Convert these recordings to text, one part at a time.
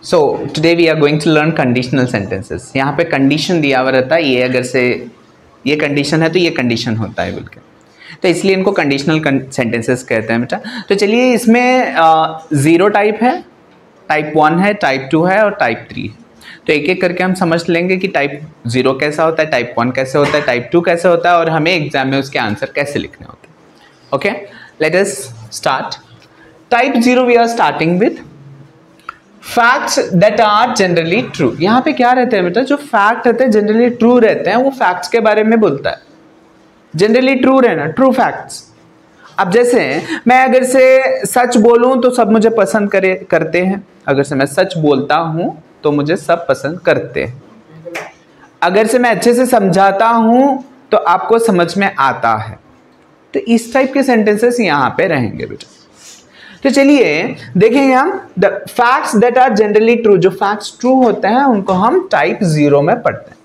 So today we are going to learn conditional sentences. यहाँ पे condition दिया हुआ रहता है, ये अगर से ये कंडीशन है तो ये कंडीशन होता है बोल के, तो इसलिए इनको कंडीशनल सेंटेंसेस कहते हैं बेटा। तो चलिए इसमें 0 टाइप है, टाइप 1 है, टाइप 2 है और टाइप 3 है। तो एक एक करके हम समझ लेंगे कि टाइप 0 कैसा होता है, टाइप 1 कैसे होता है, टाइप 2 कैसे होता है और हमें एग्जाम में उसके आंसर कैसे लिखने होते हैं। Okay, let us start. Type 0 we are starting with facts that are generally true. यहाँ पे क्या रहते हैं बेटा, जो फैक्ट रहते हैं जनरली ट्रू रहते हैं, वो फैक्ट्स के बारे में बोलता है। जनरली ट्रू रहना, ट्रू फैक्ट्स। अब जैसे मैं अगर से सच बोलूं तो सब मुझे पसंद करते हैं, अगर से मैं सच बोलता हूं तो मुझे सब पसंद करते हैं। अगर से मैं अच्छे से समझाता हूं तो आपको समझ में आता है। तो इस टाइप के सेंटेंसेस यहाँ पे रहेंगे बेटा। तो चलिए देखेंगे हम the facts that are generally true. जो फैक्ट्स ट्रू होते हैं उनको हम टाइप 0 में पढ़ते हैं।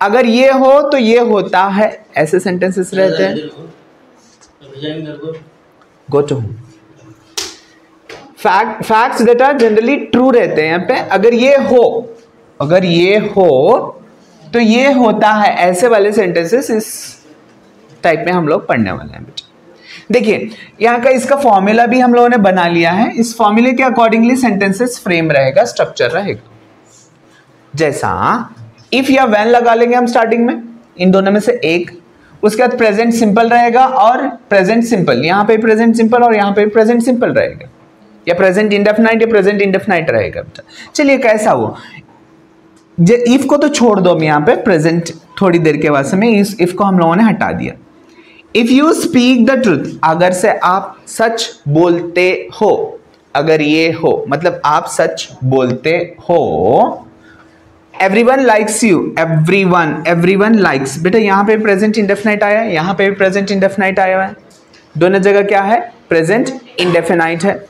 अगर ये हो तो ये होता है, ऐसे सेंटेंसेस रहते हैं। Go to facts that are generally true रहते हैं यहाँ पे। अगर ये हो तो ये होता है, ऐसे वाले सेंटेंसेस इस टाइप में हम लोग पढ़ने वाले हैं बेटा। देखिए यहाँ का इसका फॉर्मूला भी हम लोगों ने बना लिया है। इस फॉर्मूले के अकॉर्डिंगली सेंटेंसेस फ्रेम रहेगा, स्ट्रक्चर रहेगा। जैसा इफ या व्हेन लगा लेंगे हम स्टार्टिंग में, इन दोनों में से एक। उसके बाद प्रेजेंट सिंपल रहेगा और प्रेजेंट सिंपल, यहाँ पे प्रेजेंट सिंपल और यहाँ पे प्रेजेंट सिंपल रहेगा, या प्रेजेंट इंडेफिनाइट या प्रेजेंट इंडेफिनाइट रहेगा बेटा। चलिए कैसा हो, इफ को तो छोड़ दो, हम यहाँ पे प्रेजेंट थोड़ी देर के वास्ते में इस इफ को हम लोगों ने हटा दिया। If you speak the truth, अगर से आप सच बोलते हो, अगर ये हो मतलब आप सच बोलते हो। Everyone likes you, everyone likes, बेटा यहाँ पे प्रेजेंट इंडेफिनाइट आया है, यहाँ पे प्रेजेंट इंडेफिनाइट आया हुआ है। दोनों जगह क्या है, प्रेजेंट इंडेफिनाइट है।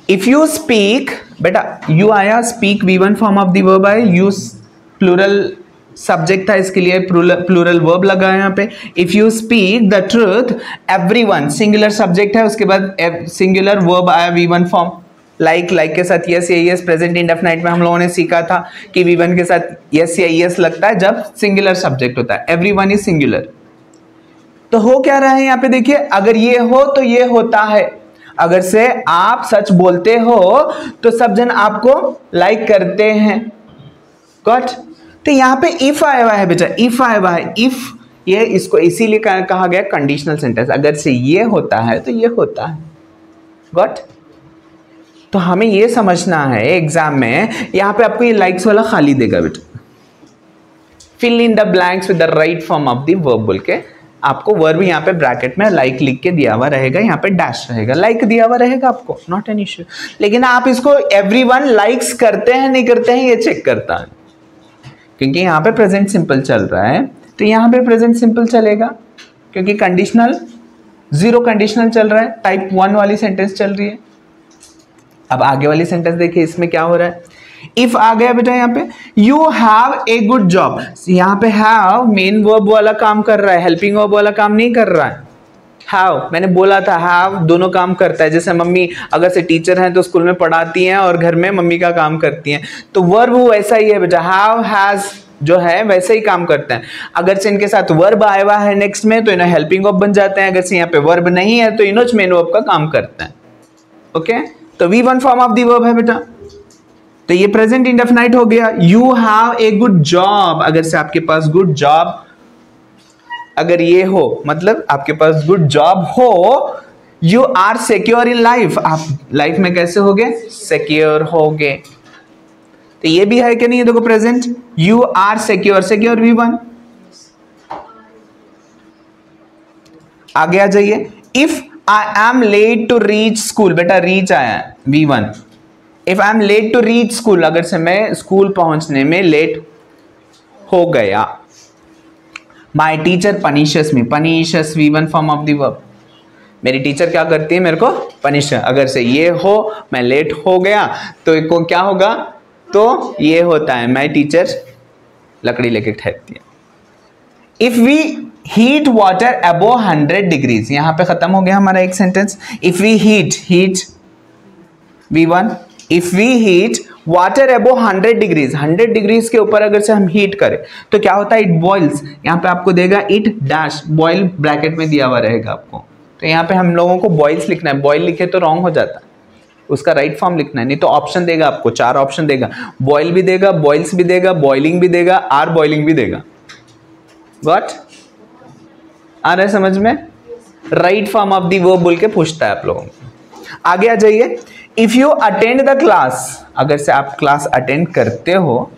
इफ यू स्पीक, बेटा यू आया, speak V1 form of the verb आया, यूज प्लूरल सब्जेक्ट था, इसके लिए प्लूरल वर्ब लगा है यहाँ पे। If you speak the truth, everyone singular subject है, उसके बाद सिंगुलर वर्ब आया V1 फॉर्म। लाइक के साथ यस या यस, प्रेजेंट इंडेफिनाइट में हम लोगों ने सीखा था कि V1 के साथ यस या यस लगता है जब सिंगुलर सब्जेक्ट होता है। Everyone is singular. तो हो क्या रहा है यहाँ पे, देखिए अगर ये हो तो ये होता है। अगर से आप सच बोलते हो तो सब जन आपको लाइक करते हैं। गॉट? तो यहाँ पे इफ आया हुआ है बेटा, इफ आया हुआ है। इफ ये इसको इसीलिए कहा गया कंडीशनल सेंटेंस। अगर से ये होता है तो ये होता है। गॉट? तो हमें ये समझना है एग्जाम में, यहाँ पे आपको ये लाइक्स वाला खाली देगा बेटा। Fill in the blanks with the right form of the verb बोल के आपको वर्ब यहाँ पे ब्रैकेट में लाइक लिख के दिया हुआ रहेगा, यहाँ पे डैश रहेगा, लाइक दिया हुआ रहेगा आपको, नॉट एन इश्यू। लेकिन आप इसको एवरीवन लाइक्स करते हैं नहीं करते हैं ये चेक करता है, क्योंकि यहाँ पे प्रेजेंट सिंपल चल रहा है तो यहाँ पे प्रेजेंट सिंपल चलेगा, क्योंकि कंडीशनल 0 कंडीशनल चल रहा है, टाइप 1 वाली सेंटेंस चल रही है। अब आगे वाली सेंटेंस देखिए, इसमें क्या हो रहा है। इफ आ गया बेटा यहाँ पे, you have a good job. यहाँ पे हैव मेन वर्ब वाला काम कर रहा है, हेल्पिंग वर्ब वाला काम नहीं कर रहा है। हैव मैंने बोला था, हैव दोनों काम करता है। जैसे मम्मी अगर से टीचर हैं तो स्कूल में पढ़ाती हैं और घर में मम्मी का काम करती हैं, तो वर्ब वैसा ही है बेटा। हैव हैज जो है वैसे ही काम करते हैं। अगर से इनके साथ वर्ब आया हुआ है नेक्स्ट में तो इन्हें हेल्पिंग वर्ब बन जाते हैं। अगर से यहाँ पे वर्ब नहीं है तो इन्हों मेन वर्ब का काम करते हैं। ओके, तो V1 form of the verb है बेटा। तो ये प्रेजेंट इंडेफिनाइट हो गया। You have a good job, अगर से आपके पास गुड जॉब, अगर ये हो मतलब आपके पास गुड जॉब हो। You are secure in life, आप लाइफ में कैसे हो गए, सिक्योर हो गए। तो ये भी है कि नहीं, देखो present, you are secure, secure V1। आगे आ जाइए, if I am late to reach school, बेटा रीच आया V1। If I am late to reach school, अगर से मैं स्कूल पहुंचने में लेट हो गया। My teacher punishes me, punishes V1 form of the verb. मेरी टीचर क्या करती है, मेरे को पनिश। अगर से ये हो, मैं लेट हो गया तो क्या होगा, तो ये होता है, माई टीचर लकड़ी लेके ठहरती है। If we heat water above 100 degrees, यहां पे खत्म हो गया हमारा एक sentence. If we heat V1, if we heat water above 100 degrees, 100 degrees के ऊपर अगर से हम हीट करें तो क्या होता है, इट बॉइल्स। यहाँ पे आपको देगा इट डैश, बॉइल ब्रैकेट में दिया हुआ रहेगा आपको, तो यहाँ पे हम लोगों को बॉइल्स लिखना है। बॉइल लिखे तो रॉन्ग हो जाता है, उसका राइट फॉर्म लिखना है, नहीं तो ऑप्शन देगा आपको, 4 ऑप्शन देगा, बॉइल भी देगा, बॉइल्स भी देगा, बॉइलिंग भी देगा, आर बॉइलिंग भी देगा। गॉट? आ रहा है समझ में? Right form of the verb बोल के पूछता है आप लोगों को। आगे आ जाइए। If you attend the class, अगर से आप क्लास अटेंड करते हो,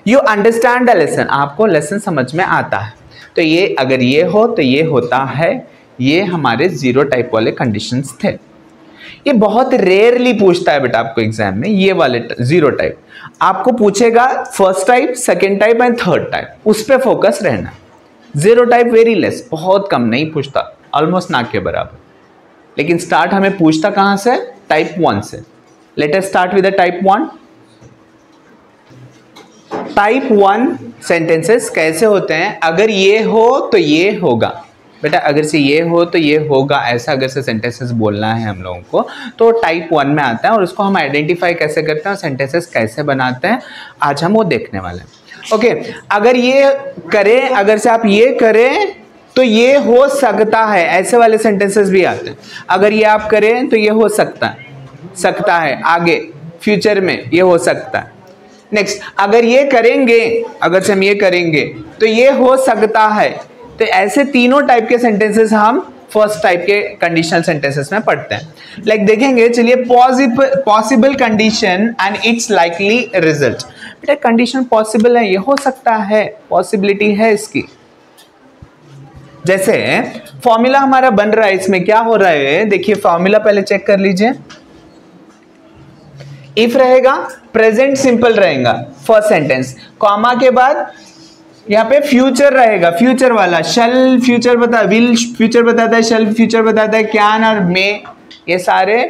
यू अंडरस्टैंड द लेसन, आपको लेसन समझ में आता है, तो ये अगर ये हो तो ये होता है। ये हमारे 0 टाइप वाले कंडीशंस थे। ये बहुत रेयरली पूछता है बेटा आपको एग्जाम में, ये वाले 0 टाइप आपको पूछेगा, first type, second type and third type, उस पर फोकस रहना। 0 टाइप वेरी लेस, बहुत कम, नहीं पूछता, ऑलमोस्ट ना के बराबर। लेकिन स्टार्ट हमें पूछता कहां से, टाइप 1 से। Late us start with the type 1। Type 1 sentences कैसे होते हैं, अगर ये हो तो ये होगा बेटा, अगर से ये हो तो ये होगा, ऐसा अगर से सेंटेंसेस बोलना है हम लोगों को तो टाइप 1 में आता है। और उसको हम आइडेंटिफाई कैसे करते हैं और सेंटेंसेस कैसे बनाते हैं, आज हम वो देखने वाले हैं। ओके, अगर ये करें, अगर से आप ये करें तो ये हो सकता है, ऐसे वाले सेंटेंसेस भी आते हैं। अगर ये आप करें तो ये हो सकता है, आगे फ्यूचर में ये हो सकता है। नेक्स्ट, अगर ये करेंगे, अगर से हम ये करेंगे तो ये हो सकता है। तो ऐसे तीनों टाइप के सेंटेंसेस हम फर्स्ट टाइप के कंडीशनल सेंटेंसेस में पढ़ते हैं। लाइक देखेंगे, चलिए, possible condition and it's likely result. बेटा कंडीशन पॉसिबल है, ये हो सकता है, पॉसिबिलिटी है इसकी। जैसे फॉर्मूला हमारा बन रहा है, इसमें क्या हो रहा है, देखिए फॉर्मूला पहले चेक कर लीजिए। इफ रहेगा, प्रेजेंट सिंपल रहेगा फर्स्ट सेंटेंस, कॉमा के बाद यहाँ पे फ्यूचर रहेगा, फ्यूचर वाला, शल फ्यूचर बता, विल फ्यूचर बताता है, शल फ्यूचर बताता है, कैन और मे, ये सारे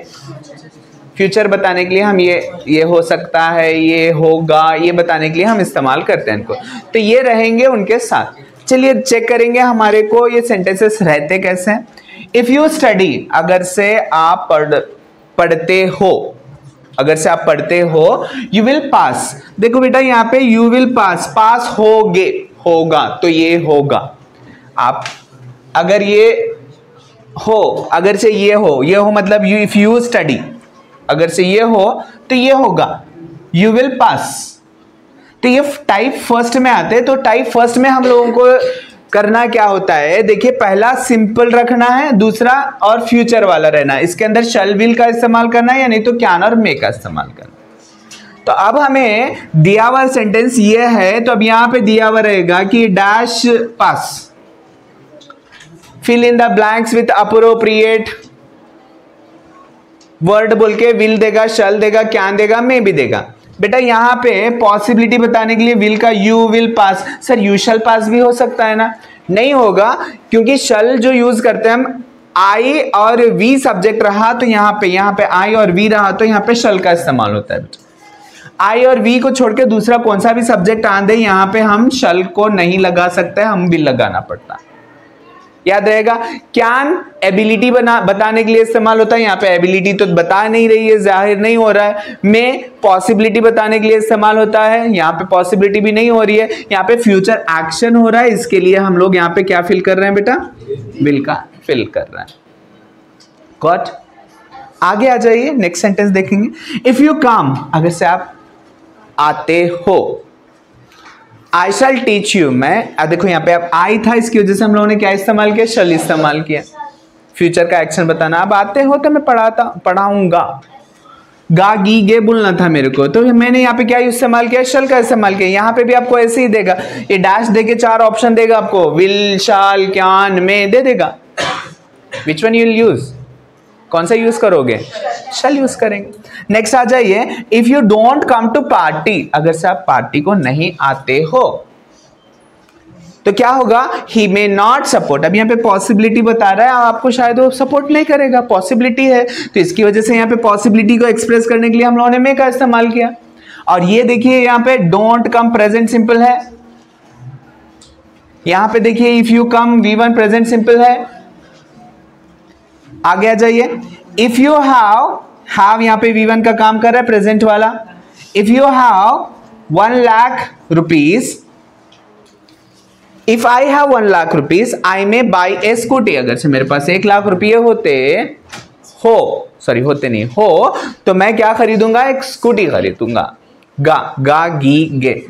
फ्यूचर बताने के लिए हम ये हो सकता है, ये होगा, ये बताने के लिए हम इस्तेमाल करते हैं इनको। तो ये रहेंगे उनके साथ। चलिए चेक करेंगे हमारे को ये सेंटेंसेस रहते कैसे हैं। इफ यू स्टडी, अगर से आप पढ़ते हो, अगर से आप पढ़ते हो, यू विल पास। देखो बेटा यहाँ पे यू विल पास होगे, होगा तो ये होगा। आप अगर ये हो, अगर से ये हो मतलब यू, इफ यू स्टडी, अगर से ये हो तो ये होगा, यू विल पास। तो ये टाइप फर्स्ट में आते हैं। तो टाइप फर्स्ट में हम लोगों को करना क्या होता है, देखिए पहला सिंपल रखना है, दूसरा और फ्यूचर वाला रहना है। इसके अंदर शल विल का इस्तेमाल करना है या नहीं तो कैन और मे का इस्तेमाल करना। तो अब हमें दिया हुआ सेंटेंस ये है, तो अब यहां पे दिया हुआ रहेगा कि dash pass, fill in the blanks with appropriate word बोल के विल देगा, शल देगा, कैन देगा, मे भी देगा। बेटा यहाँ पे पॉसिबिलिटी बताने के लिए विल का you will pass, sir you shall pass भी हो सकता है ना, नहीं होगा, क्योंकि शल जो यूज करते हैं हम, आई और वी सब्जेक्ट रहा तो यहाँ पे आई और वी रहा तो यहाँ पे शल का इस्तेमाल होता है। आई और वी को छोड़ के दूसरा कौन सा भी सब्जेक्ट आ दे, यहाँ पे हम शल को नहीं लगा सकते, हम विल लगाना पड़ता है। याद रहेगा, कैन एबिलिटी बताने के लिए इस्तेमाल होता है, यहाँ पे एबिलिटी तो बता नहीं रही है, जाहिर नहीं हो रहा है। में पॉसिबिलिटी बताने के लिए इस्तेमाल होता है, यहाँ पे पॉसिबिलिटी भी नहीं हो रही है, यहाँ पे फ्यूचर एक्शन हो रहा है, इसके लिए हम लोग यहाँ पे क्या फिल कर रहे हैं बेटा, विल का फिल कर रहे हैं। गॉट? आगे आ जाइए, नेक्स्ट सेंटेंस देखेंगे। इफ यू कम, अगर से आप आते हो, आई शैल टीच यू, मैं देखो यहाँ पे अब आई था, इसकी वजह से हम लोगों ने क्या इस्तेमाल किया, शल इस्तेमाल किया, फ्यूचर का एक्शन बताना। अब आते हो तो मैं पढ़ाऊंगा, गा गी गे बोलना था मेरे को, तो मैंने यहाँ पे क्या इस्तेमाल किया, शल का इस्तेमाल किया। यहाँ पे भी आपको ऐसे ही देगा, ये डैश देके 4 ऑप्शन देगा आपको, विल, शाल, कैन, मे दे देगा। Which one you will use, कौन सा यूज करोगे, शल यूज करेंगे। नेक्स्ट आ जाइए, if you don't come to party, अगर से आप पार्टी को नहीं आते हो तो क्या होगा, ही मे नॉट सपोर्ट। अब यहाँ पे पॉसिबिलिटी बता रहा है, आपको शायद वो सपोर्ट नहीं करेगा, पॉसिबिलिटी है, तो इसकी वजह से यहाँ पे पॉसिबिलिटी को एक्सप्रेस करने के लिए हम लोगों ने मे का इस्तेमाल किया। और ये देखिए यहाँ पे डोंट कम प्रेजेंट सिंपल है, यहां पे देखिए if you come V1 present simple है, आगे आ जाइए। इफ यू हैव यहां पे V1 का काम कर रहा है प्रेजेंट वाला। If you have 1 lakh rupees, if I have 1 lakh rupees I may by A scooty. अगर से मेरे पास 1 लाख रुपये होते नहीं हो तो मैं क्या खरीदूंगा, एक स्कूटी खरीदूंगा। गा गी गे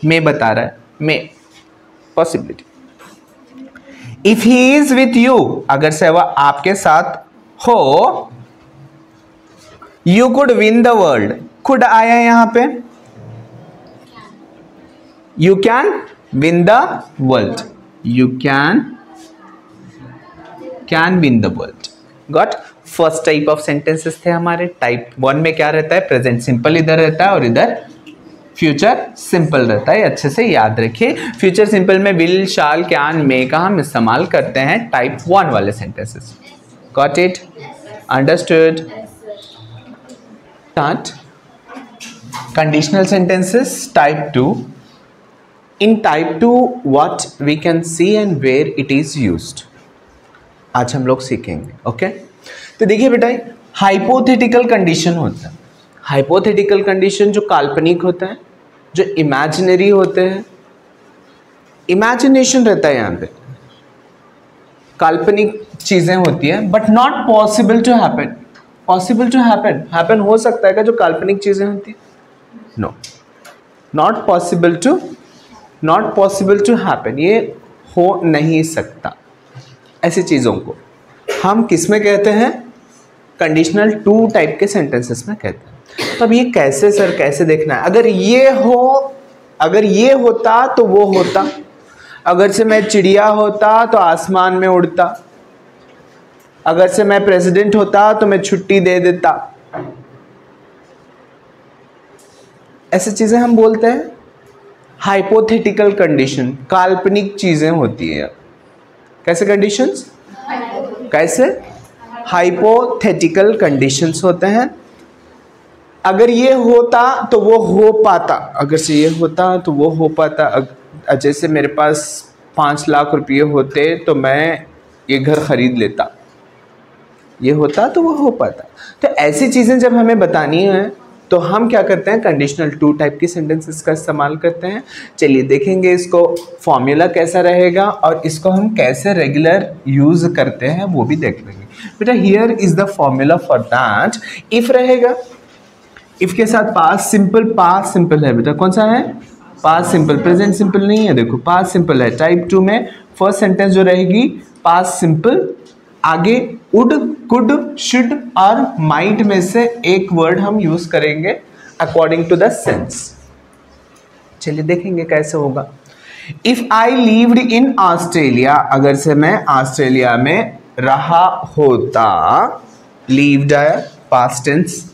मैं बता रहा है, मैं possibility. If he is with you, अगर से वह आपके साथ हो, you could win the world. Could आया यहां पे, you can win the world, you can win the world. Got. First type of sentences थे हमारे। टाइप 1 में क्या रहता है, प्रेजेंट सिंपल इधर रहता है और इधर फ्यूचर सिंपल रहता है। अच्छे से याद रखिए, फ्यूचर सिंपल में विल, शाल, कैन, मे का हम इस्तेमाल करते हैं टाइप 1 वाले sentences. Got it? Understood? Start conditional sentences type 2। In type 2 what we can see and where it is used, आज हम लोग सीखेंगे। ओके तो देखिए बेटा, हाइपोथेटिकल कंडीशन होता है। हाइपोथेटिकल कंडीशन जो काल्पनिक होता है, जो इमेजिनरी होते हैं, इमेजिनेशन रहता है यहाँ पे, काल्पनिक चीजें होती हैं but not possible to happen. Possible to happen हो सकता है क्या जो काल्पनिक चीजें होती हैं? No, not possible to happen, ये हो नहीं सकता। ऐसी चीजों को हम किस में कहते हैं? कंडीशनल 2 टाइप के सेंटेंसेस में कहते हैं। तो अब ये कैसे सर, कैसे देखना है? अगर ये होता तो वो होता, अगर से मैं चिड़िया होता तो आसमान में उड़ता, अगर से मैं प्रेसिडेंट होता तो मैं छुट्टी दे देता। ऐसी चीजें हम बोलते हैं हाइपोथेटिकल कंडीशन, काल्पनिक चीजें होती है। कैसे कंडीशंस? कैसे? हाइपोथेटिकल कंडीशंस होते हैं। अगर ये होता तो वो हो पाता, अगर से ये होता तो वो हो पाता। जैसे मेरे पास 5 लाख रुपये होते तो मैं ये घर खरीद लेता, ये होता तो वो हो पाता। तो ऐसी चीज़ें जब हमें बतानी है तो हम क्या करते हैं, कंडीशनल 2 टाइप की सेंटेंसेस का इस्तेमाल करते हैं। चलिए देखेंगे इसको फॉर्मूला कैसा रहेगा और इसको हम कैसे रेगुलर यूज करते हैं वो भी देख लेंगे। बेटा here is the formula for that. If रहेगा, इफ के साथ पास्ट सिंपल है बेटा। कौन सा है? पास्ट सिंपल, प्रेजेंट सिंपल नहीं है। देखो पास्ट सिंपल है। टाइप 2 में फर्स्ट सेंटेंस जो रहेगी पास्ट सिंपल, आगे वुड, कुड, शुड और माइट में से एक वर्ड हम यूज करेंगे अकॉर्डिंग टू द सेंस। चलिए देखेंगे कैसे होगा। If I lived in Australia, अगर से मैं ऑस्ट्रेलिया में रहा होता, लिव्ड है पास्ट टेंस,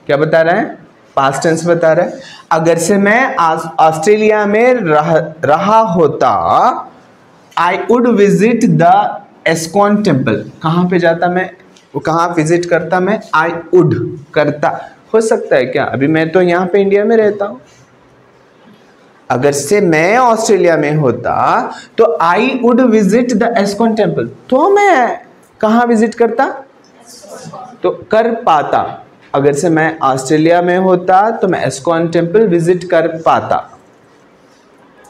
क्या बता रहा है? पास्ट टेंस बता रहा है। अगर से मैं ऑस्ट्रेलिया में रहा होता, I would visit the ISKCON temple. कहाँ पे जाता मैं, वो कहाँ विजिट करता मैं? आई वुड करता। हो सकता है क्या? अभी मैं तो यहाँ पे इंडिया में रहता हूँ। अगर से मैं ऑस्ट्रेलिया में होता तो I would visit the ISKCON temple, तो मैं कहाँ विजिट करता? तो कर पाता। अगर से मैं ऑस्ट्रेलिया में होता तो मैं एस्कॉन टेम्पल विजिट कर पाता।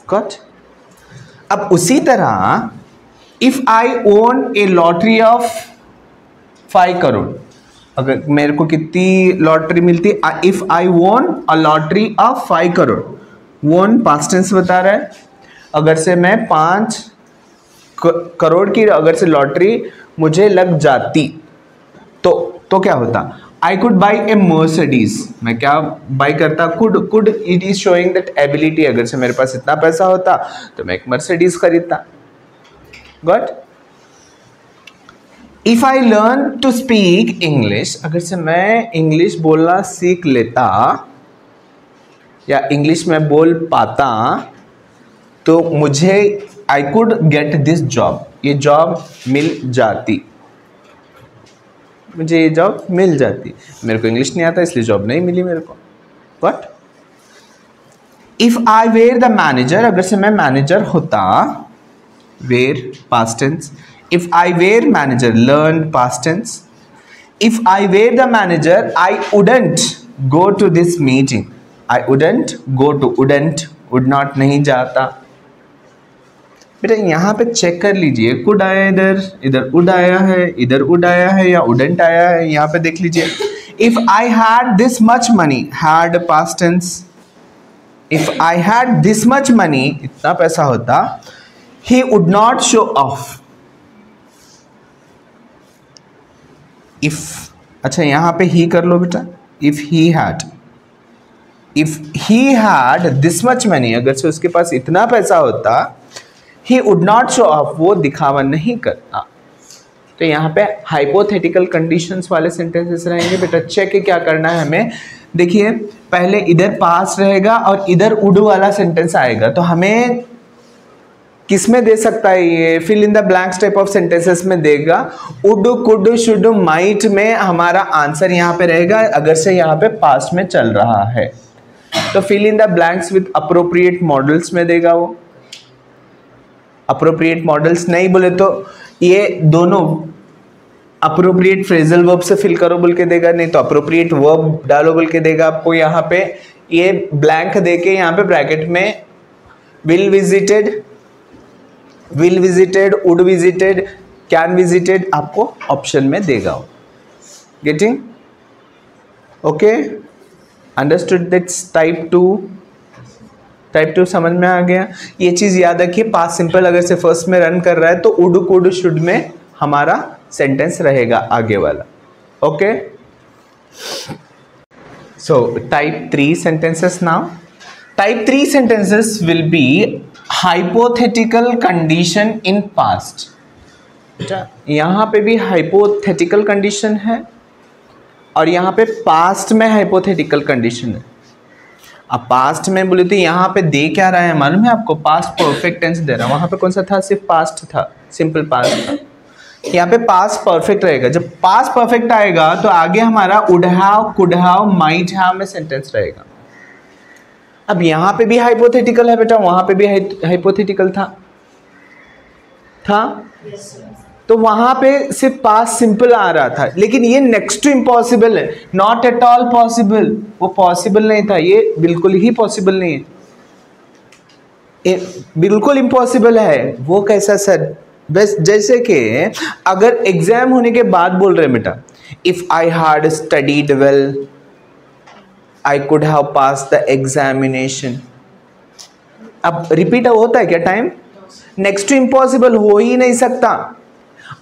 गॉट? अब उसी तरह if I own A lottery of 5 crore, अगर मेरे को कितनी लॉटरी मिलती? If I own a lottery of 5 crore, वोन पास्ट टेंस बता रहा है। अगर से मैं 5 करोड़ की अगर से लॉटरी मुझे लग जाती तो क्या होता? I could by A Mercedes. मैं क्या बाई करता? Could it is showing that ability. अगर से मेरे पास इतना पैसा होता तो मैं एक मर्सिडीज खरीदता। Got? If I learn to speak English, अगर से मैं इंग्लिश बोलना सीख लेता या इंग्लिश में बोल पाता तो मुझे I could get this job, ये जॉब मिल जाती, मुझे ये जॉब मिल जाती। मेरे को इंग्लिश नहीं आता इसलिए जॉब नहीं मिली मेरे को। What? If I were the manager, अगर से मैं मैनेजर होता, were past tense, if I were manager, learn past tense, if I were the manager I wouldn't go to this meeting, I wouldn't go to, wouldn't would not नहीं जाता। बेटा यहाँ पे check कर लीजिए, कुड आया इधर, इधर वुड आया है, इधर वुड आया है या वुडंट आया है, यहाँ पे देख लीजिए। If I had this much money, had past tense, if I had this much money, इतना पैसा होता, he would not show off. If, अच्छा यहाँ पे ही कर लो बेटा, if he had, if he had this much money, अगर से उसके पास इतना पैसा होता, he would not show off, वो दिखावा नहीं करता। तो यहाँ पे हाइपोथेटिकल कंडीशंस वाले सेंटेंसेस रहेंगे बेटा। चेक क्या करना है हमें, देखिए पहले इधर पास रहेगा और इधर वुड वाला सेंटेंस आएगा, तो हमें किस में दे सकता है ये, fill in the blanks type of sentences में देगा। वुड, कुड, शुड, माइट में हमारा आंसर यहाँ पे रहेगा अगर से यहाँ पे पास्ट में चल रहा है, तो fill in the blanks with appropriate modals में देगा वो। अप्रोप्रिएट मॉडल्स नहीं बोले तो ये दोनों अप्रोप्रिएट फ्रेजल वर्ब से फिल करो बोल के देगा, नहीं तो अप्रोप्रिएट वर्ब डालो बोल के देगा आपको। यहाँ पे ये ब्लैंक देके यहाँ पे ब्रैकेट में will visited, will visited, would visited, can visited आपको ऑप्शन में देगा। Getting okay, understood? That's type 2। Type 2 समझ में आ गया। ये चीज याद रखिए, पास्ट सिंपल अगर से फर्स्ट में रन कर रहा है तो वुड, कुड, शुड में हमारा सेंटेंस रहेगा आगे वाला। Okay, so type 3 sentences now. Type 3 sentences will be hypothetical condition in past। यहाँ पे भी hypothetical condition है और यहाँ पे past में hypothetical condition है। अब past में बोले तो यहाँ पे दे क्या रहा है मालूम है आपको, past perfect tense दे रहा है। वहाँ पे कौन सा था, सिर्फ past था, simple past था। यहाँ पे past perfect रहेगा। जब past perfect आएगा तो आगे हमारा would have, could have, might have में sentence रहेगा। अब यहाँ पे भी हाइपोथेटिकल है बेटा, वहां पे भी हाइपोथेटिकल था yes, तो वहां पे सिर्फ पास्ट सिंपल आ रहा था, लेकिन ये नेक्स्ट टू इम्पॉसिबल है, नॉट एट ऑल पॉसिबल। वो पॉसिबल नहीं था, ये बिल्कुल ही पॉसिबल नहीं है, ये बिल्कुल इम्पॉसिबल है। वो कैसा सर, बस जैसे कि अगर एग्जाम होने के बाद बोल रहे बेटा, if I had studied well I could have passed the examination। अब रिपीट होता है क्या टाइम, नेक्स्ट टू इम्पॉसिबल हो ही नहीं सकता।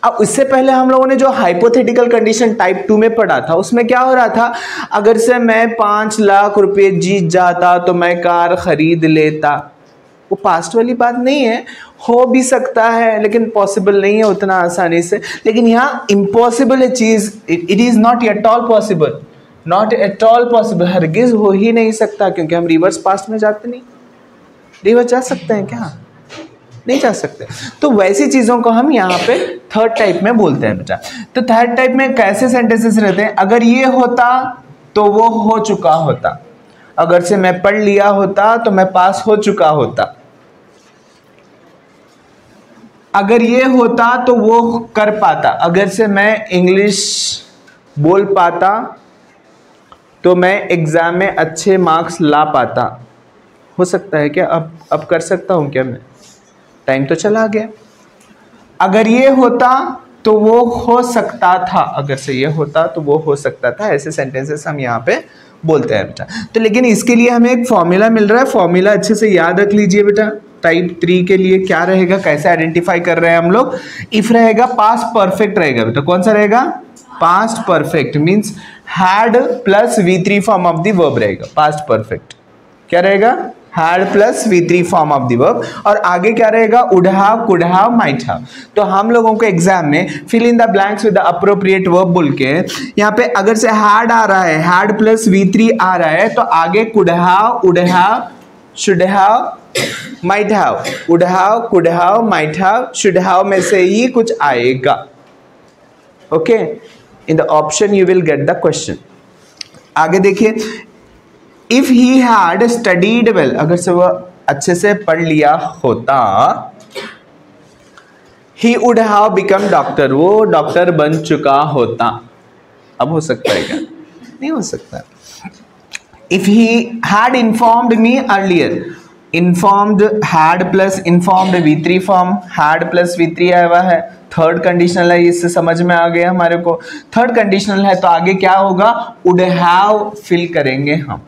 अब इससे पहले हम लोगों ने जो हाइपोथेटिकल कंडीशन टाइप 2 में पढ़ा था उसमें क्या हो रहा था, अगर से मैं 5 लाख रुपए जीत जाता तो मैं कार खरीद लेता। वो पास्ट वाली बात नहीं है, हो भी सकता है लेकिन पॉसिबल नहीं है उतना आसानी से। लेकिन यहाँ इम्पॉसिबल है चीज, it is not at all possible, not at all possible, हरगिज हो ही नहीं सकता, क्योंकि हम रिवर्स पास्ट में जाते नहीं। रिवर्स जा सकते हैं क्या, नहीं जा सकते। तो वैसी चीजों को हम यहाँ पे थर्ड टाइप में बोलते हैं बेटा। तो थर्ड टाइप में कैसे सेंटेंसेस रहते हैं, अगर ये होता तो वो हो चुका होता, अगर से मैं पढ़ लिया होता तो मैं पास हो चुका होता, अगर ये होता तो वो कर पाता, अगर से मैं इंग्लिश बोल पाता तो मैं एग्जाम में अच्छे मार्क्स ला पाता। हो सकता है क्या, अब कर सकता हूं क्या मैं, टाइम तो चला गया। अगर ये होता तो वो हो सकता था, अगर से ये होता तो वो हो सकता था। ऐसे सेंटेंसेस हम यहाँ पे बोलते हैं बेटा। तो लेकिन इसके लिए हमें एक फॉर्मूला मिल रहा है, फॉर्मूला अच्छे से याद रख लीजिए बेटा। टाइप 3 के लिए क्या रहेगा, कैसे आइडेंटिफाई कर रहे हैं हम लोग, इफ रहेगा पास्ट परफेक्ट रहेगा बेटा। कौन सा रहेगा, past perfect means had plus V3 form of the verb रहेगा। पास्ट परफेक्ट क्या रहेगा, had plus V3 form of the verb, और आगे क्या रहेगा, would have, could have, might have. तो हम लोगों को एग्जाम में fill in the blanks with the appropriate verb बोल के यहाँ पे अगर से हैड आ रहा है, हैड प्लस V3 आ रहा है, तो आगे could have, would have, should have, might have, would have, could have, might have, should have में से ही कुछ आएगा। Okay, in the option you will get the question. आगे देखिए, if he had studied well, अगर से वह अच्छे से पढ़ लिया होता, he would have become doctor, वो डॉक्टर बन चुका होता। अब हो सकता है क्या? नहीं हो सकता। If he had informed me earlier, informed had plus informed V3 form, had plus V3 आया हुआ है, थर्ड कंडीशनल है, इससे समझ में आ गया हमारे को। थर्ड कंडीशनल है तो आगे क्या होगा? वुड हैव फिल करेंगे हम,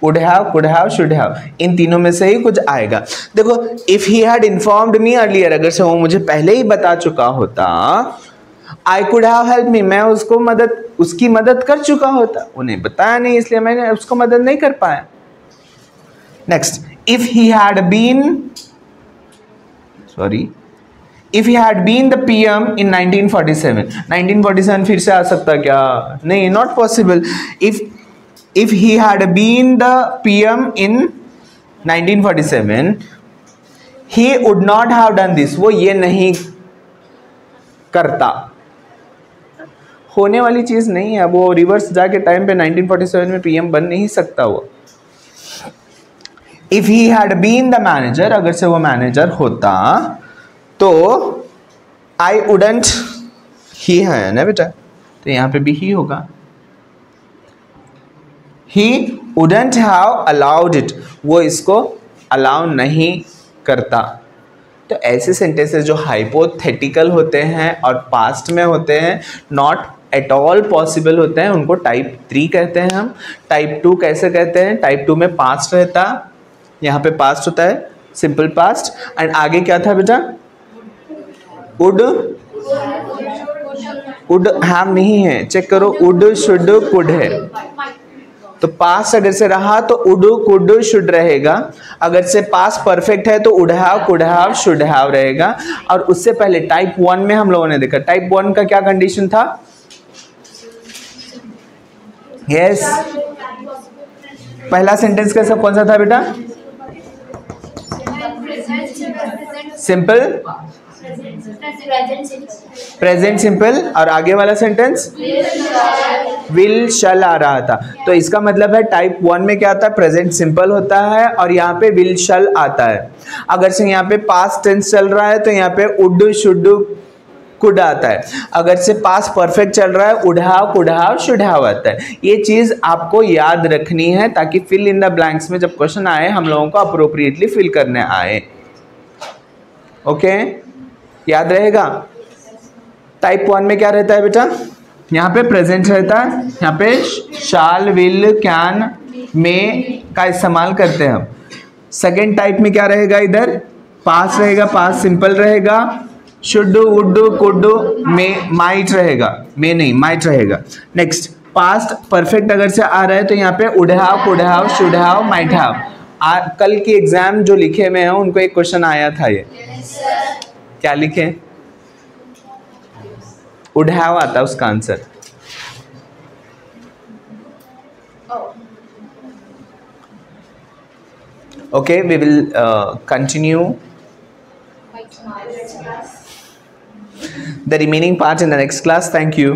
would have, could have, should have, इन तीनों में से ही कुछ आएगा। देखो, if he had informed me earlier, अगर से वो मुझे पहले ही बता चुका होता, I could have help me, मैं उसकी मदद कर चुका होता, उन्हें बताया नहीं इसलिए मैंने उसको मदद नहीं कर पाया। Next, if he had been the PM in 1947, 1947 फिर से आ सकता क्या? नहीं, not possible. If he had been the PM in 1947, he would not have done this, वो ये नहीं करता। होने वाली चीज नहीं है, वो रिवर्स जाके टाइम पे 1947 में PM बन नहीं सकता वो। If he had been the manager, अगर से वो मैनेजर होता तो आई वुडंट, ही है ना बेटा, तो यहां पे भी ही होगा। ही वुडंट हैव अलाउड इट, वो इसको अलाउ नहीं करता। तो ऐसे सेंटेंसेस जो हाइपोथेटिकल होते हैं और पास्ट में होते हैं, नॉट एट ऑल पॉसिबल होते हैं, उनको टाइप 3 कहते हैं हम। टाइप 2 कैसे कहते हैं? टाइप 2 में पास्ट रहता, यहाँ पे पास्ट होता है, सिंपल पास्ट, एंड आगे क्या था बेटा? वुड हैव नहीं है, चेक करो, वुड, शुड, कुड है। तो पास्ट अगर से रहा तो वुड, कुड, शुड रहेगा। अगर से पास्ट परफेक्ट है तो would have, could have, should have रहेगा। और उससे पहले टाइप 1 में हम लोगों ने देखा, टाइप 1 का क्या कंडीशन था? यस, पहला सेंटेंस कैसा कौन सा था बेटा? सिंपल, प्रेजेंट सिंपल, और आगे वाला सेंटेंस विल, शल आ रहा था। तो इसका मतलब है टाइप 1 में क्या आता है? प्रेजेंट सिंपल होता है और यहाँ पे विल, शल आता है। अगर से यहाँ पे पास्ट टेंस चल रहा है तो यहाँ पे वुड, शुड, कुड आता है। अगर से पास्ट परफेक्ट चल रहा है, would have, could have, should have आता है। ये चीज आपको याद रखनी है ताकि फिल इन द ब्लैंक्स में जब क्वेश्चन आए हम लोगों को अप्रोप्रिएटली फिल करने आए। ओके, याद रहेगा। टाइप 1 में क्या रहता है बेटा? यहाँ पे प्रेजेंट रहता है, यहाँ पे शाल, विल, कैन, मे का इस्तेमाल करते हैं हम। सेकेंड टाइप में क्या रहेगा? इधर पास्ट रहेगा, पास्ट सिंपल रहेगा, should, would, could, may, might रहेगा, मे नहीं माइट रहेगा। नेक्स्ट, पास्ट परफेक्ट अगर से आ रहा है तो यहाँ पे would have, could have, should have, might have. कल की एग्जाम जो लिखे हुए हैं उनको एक क्वेश्चन आया था, ये क्या लिखे? वुड हैव आता है उसका answer. Okay, we will continue the remaining part in the next class. Thank you.